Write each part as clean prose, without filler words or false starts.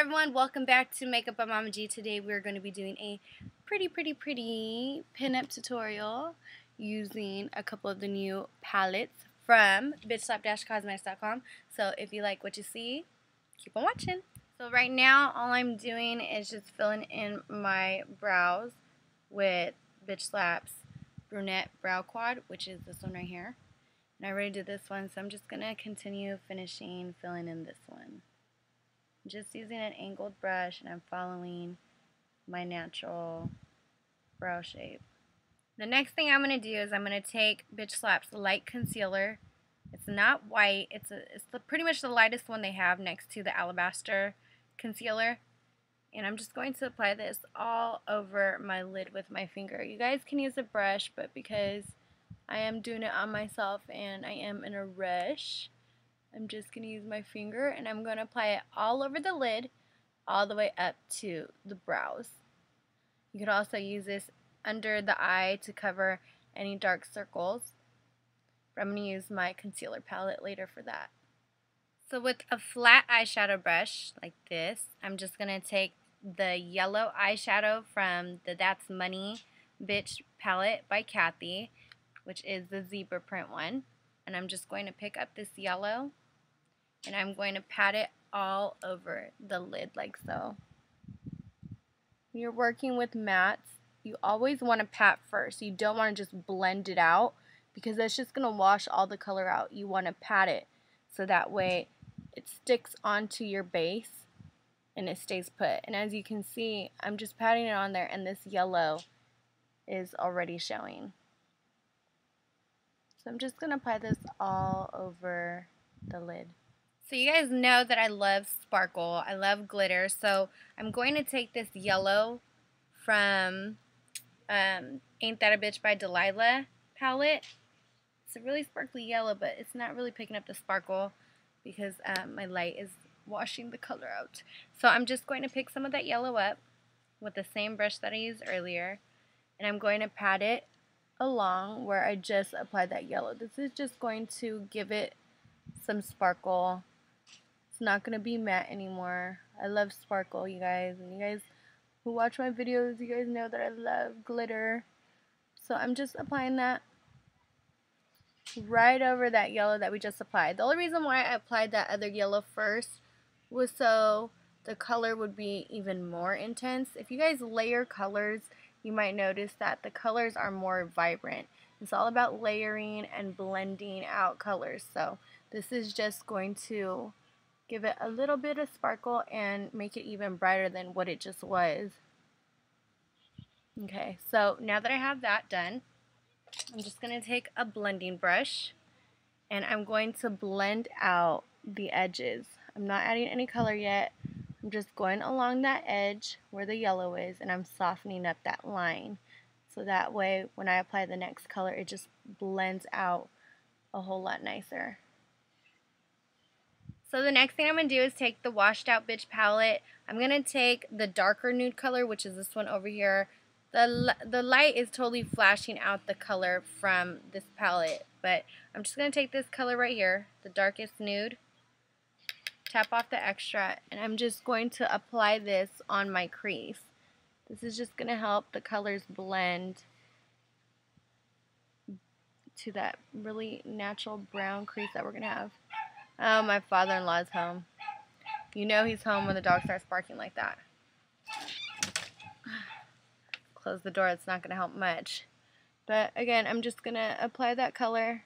everyone, welcome back to Makeup by Mama G. Today we're going to be doing a pretty pinup tutorial using a couple of the new palettes from bitchslap-cosmetics.com. So if you like what you see, keep on watching. So right now all I'm doing is just filling in my brows with Bitch Slap's Brunette Brow Quad, which is this one right here. And I already did this one, so I'm just going to continue filling in this one. Just using an angled brush, and I'm following my natural brow shape. The next thing I'm going to do is I'm going to take Bitch Slap's Light Concealer. It's not white. It's pretty much the lightest one they have next to the Alabaster Concealer. And I'm just going to apply this all over my lid with my finger. You guys can use a brush, but because I am doing it on myself and I am in a rush, I'm just going to use my finger and I'm going to apply it all over the lid, all the way up to the brows. You could also use this under the eye to cover any dark circles, but I'm going to use my concealer palette later for that. So with a flat eyeshadow brush like this, I'm just going to take the yellow eyeshadow from the That's Money Bitch palette by Kathy, which is the zebra print one. And I'm just going to pick up this yellow and I'm going to pat it all over the lid like so. When you're working with mattes, you always want to pat first. You don't want to just blend it out because that's just going to wash all the color out. You want to pat it so that way it sticks onto your base and it stays put. And as you can see, I'm just patting it on there and this yellow is already showing. So I'm just going to apply this all over the lid. So you guys know that I love sparkle. I love glitter. So I'm going to take this yellow from Ain't That a Bitch by Delilah palette. It's a really sparkly yellow, but it's not really picking up the sparkle because my light is washing the color out. So I'm just going to pick some of that yellow up with the same brush that I used earlier. And I'm going to pat it along where I just applied that yellow. This is just going to give it some sparkle. It's not going to be matte anymore. I love sparkle, you guys. And you guys who watch my videos, you guys know that I love glitter. So I'm just applying that right over that yellow that we just applied. The only reason why I applied that other yellow first was so the color would be even more intense. If you guys layer colors, you might notice that the colors are more vibrant. It's all about layering and blending out colors. So this is just going to give it a little bit of sparkle and make it even brighter than what it just was. Okay, so now that I have that done, I'm just going to take a blending brush and I'm going to blend out the edges. I'm not adding any color yet. I'm just going along that edge where the yellow is and I'm softening up that line. So that way when I apply the next color, it just blends out a whole lot nicer. So the next thing I'm going to do is take the Washed Out Bitch palette. I'm going to take the darker nude color, which is this one over here. The light is totally flashing out the color from this palette, but I'm just going to take this color right here, the darkest nude, tap off the extra, and I'm just going to apply this on my crease. This is just going to help the colors blend to that really natural brown crease that we're going to have. Oh, my father-in-law's home. You know he's home when the dog starts barking like that. Close the door, it's not going to help much. But again, I'm just going to apply that color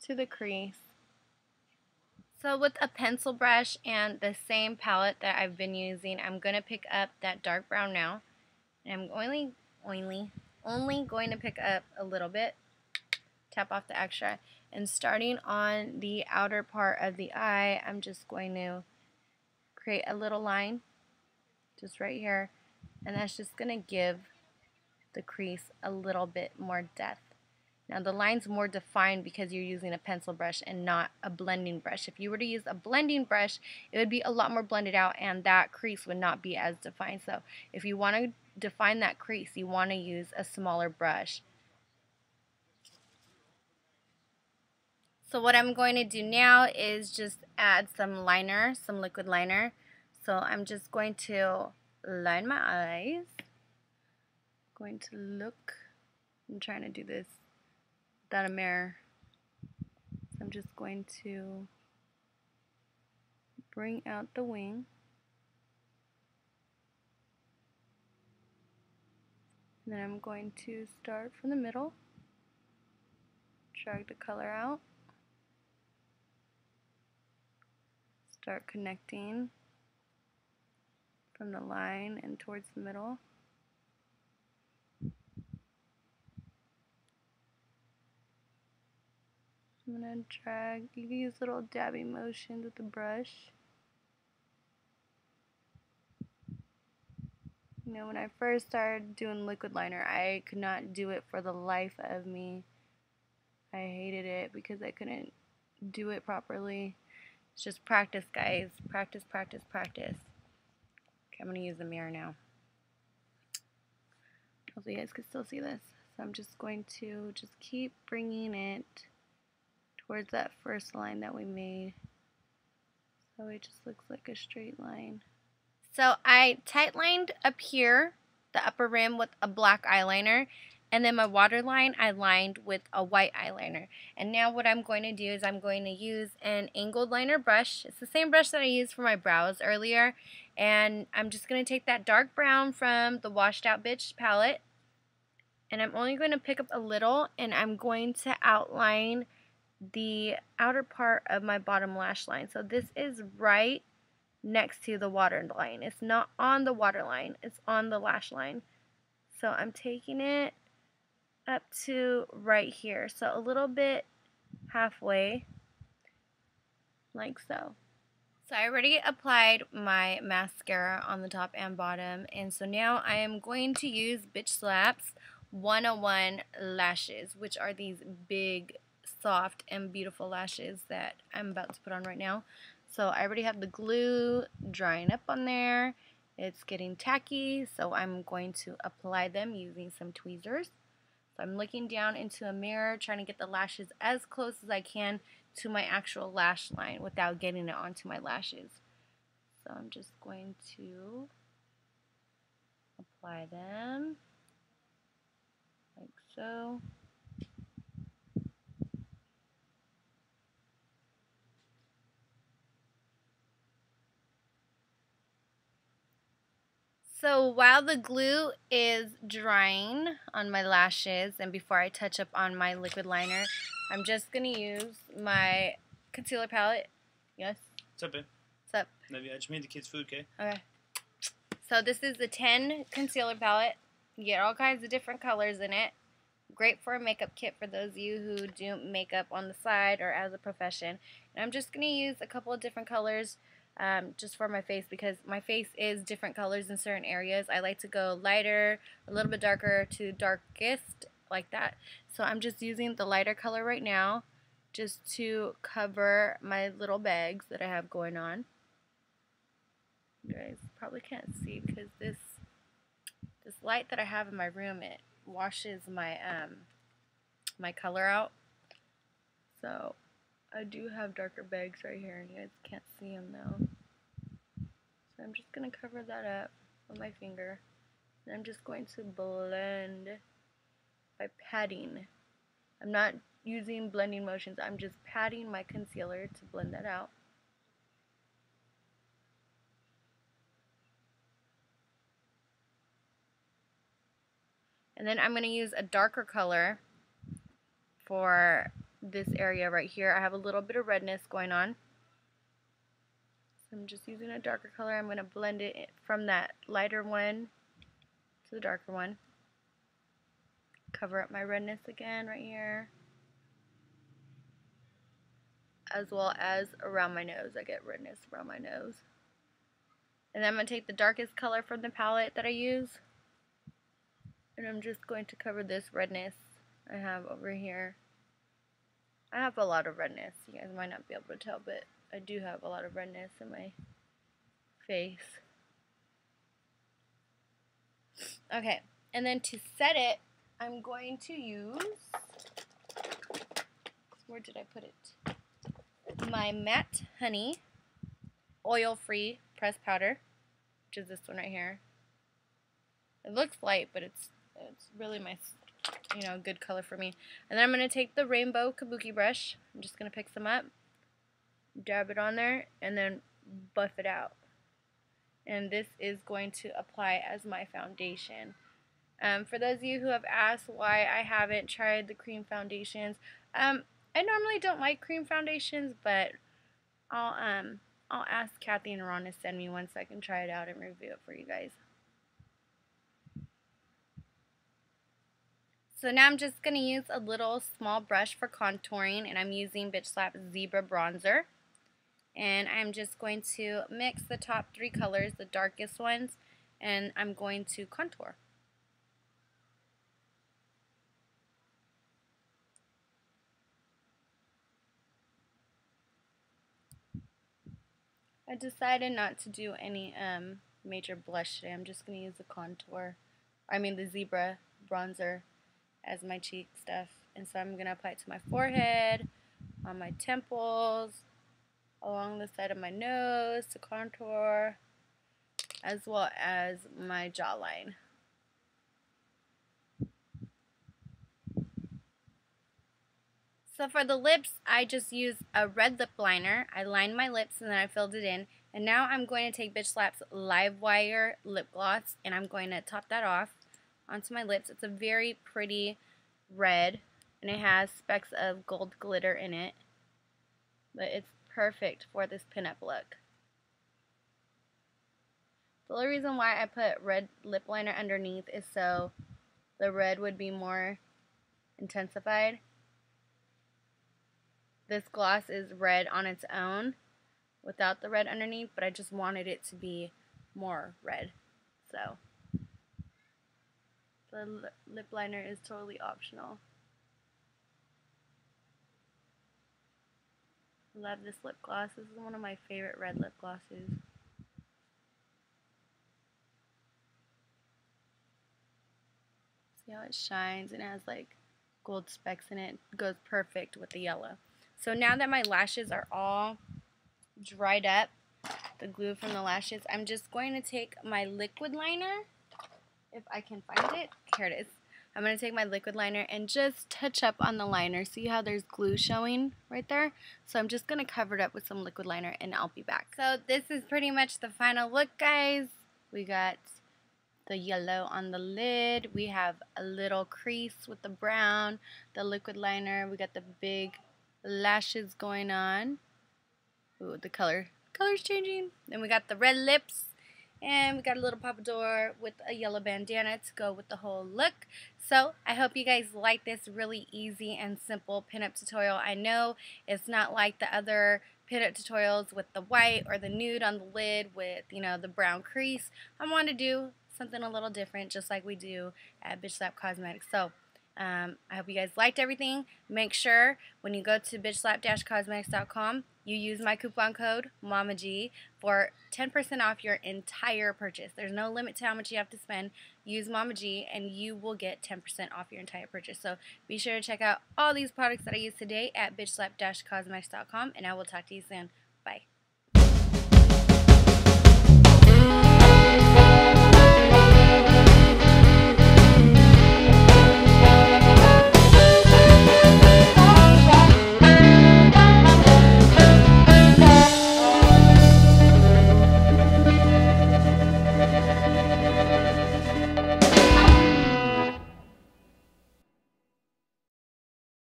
to the crease. So with a pencil brush and the same palette that I've been using, I'm going to pick up that dark brown now. And I'm only going to pick up a little bit. Tap off the extra. And starting on the outer part of the eye, I'm just going to create a little line just right here. And that's just going to give the crease a little bit more depth. Now the line's more defined because you're using a pencil brush and not a blending brush. If you were to use a blending brush, it would be a lot more blended out and that crease would not be as defined. So if you want to define that crease, you want to use a smaller brush. So what I'm going to do now is just add some liner, some liquid liner. So I'm just going to line my eyes. Going to look. I'm trying to do this without a mirror. So I'm just going to bring out the wing. And then I'm going to start from the middle. Drag the color out. Start connecting from the line and towards the middle. I'm going to drag, you can use little dabby motions with the brush. You know, when I first started doing liquid liner, I could not do it for the life of me. I hated it because I couldn't do it properly. It's just practice, guys. Practice, practice, practice. Okay, I'm going to use the mirror now. Hopefully you guys can still see this. So I'm just going to just keep bringing it towards that first line that we made. So it just looks like a straight line. So I tight lined up here, the upper rim, with a black eyeliner. And then my waterline I lined with a white eyeliner. And now what I'm going to do is I'm going to use an angled liner brush. It's the same brush that I used for my brows earlier. And I'm just going to take that dark brown from the Washed Out Bitch palette. And I'm only going to pick up a little, and I'm going to outline the outer part of my bottom lash line. So this is right next to the water line. It's not on the water line, it's on the lash line. So I'm taking it up to right here, so a little bit halfway, like so. So I already applied my mascara on the top and bottom, and so now I am going to use Bitch Slap's 101 lashes, which are these big, soft, and beautiful lashes that I'm about to put on right now. So I already have the glue drying up on there. It's getting tacky, so I'm going to apply them using some tweezers. So I'm looking down into a mirror, trying to get the lashes as close as I can to my actual lash line without getting it onto my lashes. So I'm just going to apply them like so. So while the glue is drying on my lashes and before I touch up on my liquid liner, I'm just going to use my concealer palette. Yes? What's up, babe? What's up? Love you. I just made the kids food, okay? Okay. So this is the 10 concealer palette. You get all kinds of different colors in it. Great for a makeup kit for those of you who do makeup on the side or as a profession. And I'm just going to use a couple of different colors just for my face, because my face is different colors in certain areas. I like to go lighter, a little bit darker to darkest, like that. So I'm just using the lighter color right now just to cover my little bags that I have going on. You guys probably can't see because this light that I have in my room, it washes my my color out. So I do have darker bags right here, and you guys can't see them though. So I'm just going to cover that up with my finger. And I'm just going to blend by patting. I'm not using blending motions. I'm just patting my concealer to blend that out. And then I'm going to use a darker color for this area right here. I have a little bit of redness going on. So I'm just using a darker color. I'm going to blend it from that lighter one to the darker one. Cover up my redness again right here. As well as around my nose. I get redness around my nose. And then I'm going to take the darkest color from the palette that I use. And I'm just going to cover this redness I have over here. I have a lot of redness. You guys might not be able to tell, but I do have a lot of redness in my face. Okay, and then to set it, I'm going to use, my Matte Honey oil-free pressed powder, which is this one right here. It looks light, but it's really my, you know, good color for me. And then I'm going to take the rainbow kabuki brush. I'm just going to pick some up, dab it on there, and then buff it out. And this is going to apply as my foundation. For those of you who have asked why I haven't tried the cream foundations, I normally don't like cream foundations, but I'll ask Kathy and Ron to send me one so I can try it out and review it for you guys. So now I'm just going to use a little small brush for contouring, and I'm using Bitch Slap Zebra Bronzer. And I'm just going to mix the top 3 colors, the darkest ones, and I'm going to contour. I decided not to do any major blush today. I'm just going to use the Zebra Bronzer as my cheek stuff. And so I'm going to apply it to my forehead, on my temples, along the side of my nose to contour, as well as my jawline. So for the lips, I just used a red lip liner. I lined my lips and then I filled it in. And now I'm going to take Bitch Slap's Livewire lip gloss and I'm going to top that off onto my lips. It's a very pretty red and it has specks of gold glitter in it. But it's perfect for this pinup look. The only reason why I put red lip liner underneath is so the red would be more intensified. This gloss is red on its own without the red underneath, but I just wanted it to be more red. So the lip liner is totally optional. Love this lip gloss. This is one of my favorite red lip glosses. See how it shines and it has like gold specks in it. It goes perfect with the yellow. So now that my lashes are all dried up, the glue from the lashes, I'm just going to take my liquid liner, if I can find it. Here it is. I'm going to take my liquid liner and just touch up on the liner. See how there's glue showing right there? So I'm just going to cover it up with some liquid liner and I'll be back. So this is pretty much the final look, guys. We got the yellow on the lid. We have a little crease with the brown, the liquid liner. We got the big lashes going on. Ooh, the color's changing. Then we got the red lips. And we got a little pompadour with a yellow bandana to go with the whole look. So I hope you guys like this really easy and simple pinup tutorial. I know it's not like the other pinup tutorials with the white or the nude on the lid with, you know, the brown crease. I want to do something a little different just like we do at Bitch Slap Cosmetics. So I hope you guys liked everything. Make sure when you go to bitchslap-cosmetics.com, you use my coupon code MAMAG for 10% off your entire purchase. There's no limit to how much you have to spend. Use MAMAG and you will get 10% off your entire purchase. So be sure to check out all these products that I used today at bitchslap-cosmetics.com and I will talk to you soon. Bye.